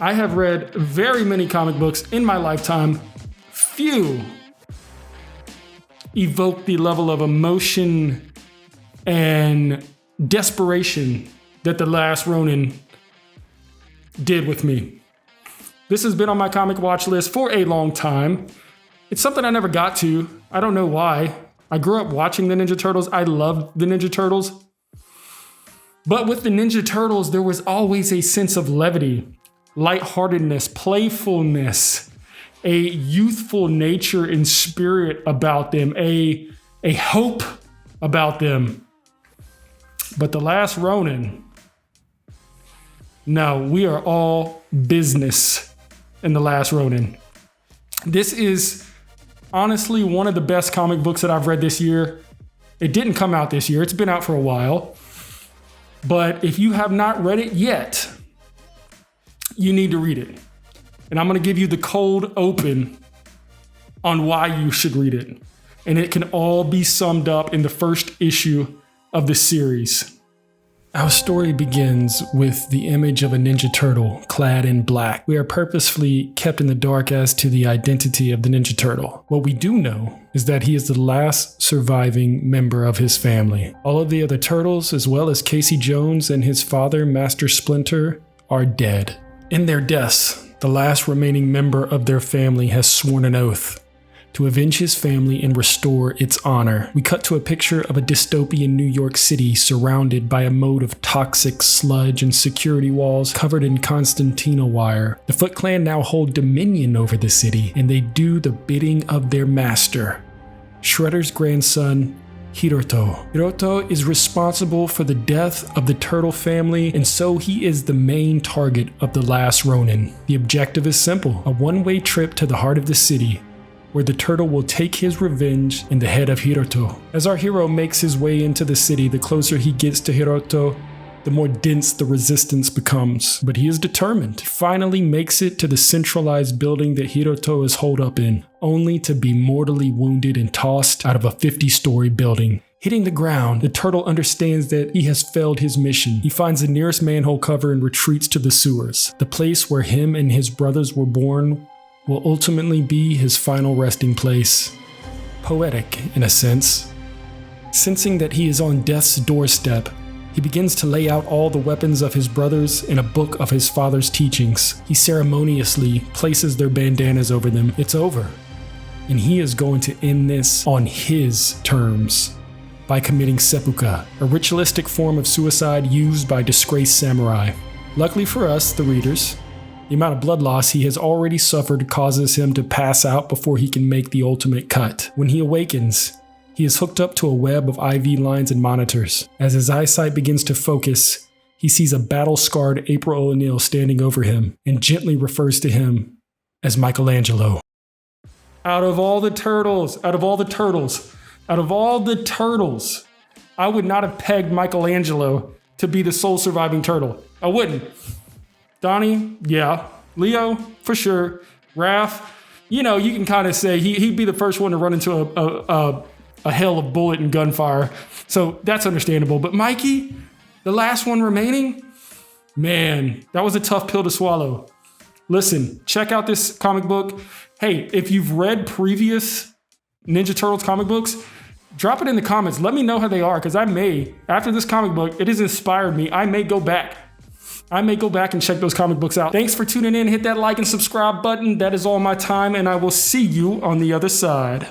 I have read very many comic books in my lifetime. Few evoke the level of emotion and desperation that The Last Ronin did with me. This has been on my comic watch list for a long time. It's something I never got to. I don't know why. I grew up watching the Ninja Turtles. I loved the Ninja Turtles. But with the Ninja Turtles, there was always a sense of levity, lightheartedness, playfulness, a youthful nature and spirit about them, a hope about them. But The Last Ronin, no, we are all business in The Last Ronin. This is honestly one of the best comic books that I've read this year. It didn't come out this year. It's been out for a while. But if you have not read it yet, you need to read it. And I'm going to give you the cold open on why you should read it. And it can all be summed up in the first issue of the series. Our story begins with the image of a Ninja Turtle clad in black. We are purposefully kept in the dark as to the identity of the Ninja Turtle. What we do know is that he is the last surviving member of his family. All of the other turtles, as well as Casey Jones and his father, Master Splinter, are dead. In their deaths, the last remaining member of their family has sworn an oath to avenge his family and restore its honor. We cut to a picture of a dystopian New York City surrounded by a moat of toxic sludge and security walls covered in Constantino wire. The Foot Clan now hold dominion over the city, and they do the bidding of their master, Shredder's grandson, Hiroto. Hiroto is responsible for the death of the Turtle family, and so he is the main target of The Last Ronin. The objective is simple: a one-way trip to the heart of the city, where the turtle will take his revenge in the head of Hiroto. As our hero makes his way into the city, the closer he gets to Hiroto, the more dense the resistance becomes. But he is determined. He finally makes it to the centralized building that Hiroto is holed up in, only to be mortally wounded and tossed out of a 50-story building. Hitting the ground, the turtle understands that he has failed his mission. He finds the nearest manhole cover and retreats to the sewers, the place where him and his brothers were born will ultimately be his final resting place. Poetic, in a sense. Sensing that he is on death's doorstep, he begins to lay out all the weapons of his brothers in a book of his father's teachings. He ceremoniously places their bandanas over them. It's over. And he is going to end this on his terms by committing seppuku, a ritualistic form of suicide used by disgraced samurai. Luckily for us, the readers, the amount of blood loss he has already suffered causes him to pass out before he can make the ultimate cut. When he awakens, he is hooked up to a web of IV lines and monitors. As his eyesight begins to focus, he sees a battle-scarred April O'Neil standing over him and gently refers to him as Michelangelo. Out of all the turtles, I would not have pegged Michelangelo to be the sole surviving turtle. I wouldn't. Donnie, yeah. Leo, for sure. Raph, you can kind of say he'd be the first one to run into a hell of bullet and gunfire. So that's understandable. But Mikey, the last one remaining, man, that was a tough pill to swallow. Listen, check out this comic book. Hey, if you've read previous Ninja Turtles comic books, drop it in the comments. Let me know how they are, because after this comic book, it has inspired me. I may go back and check those comic books out. Thanks for tuning in. Hit that like and subscribe button. That is all my time, and I will see you on the other side.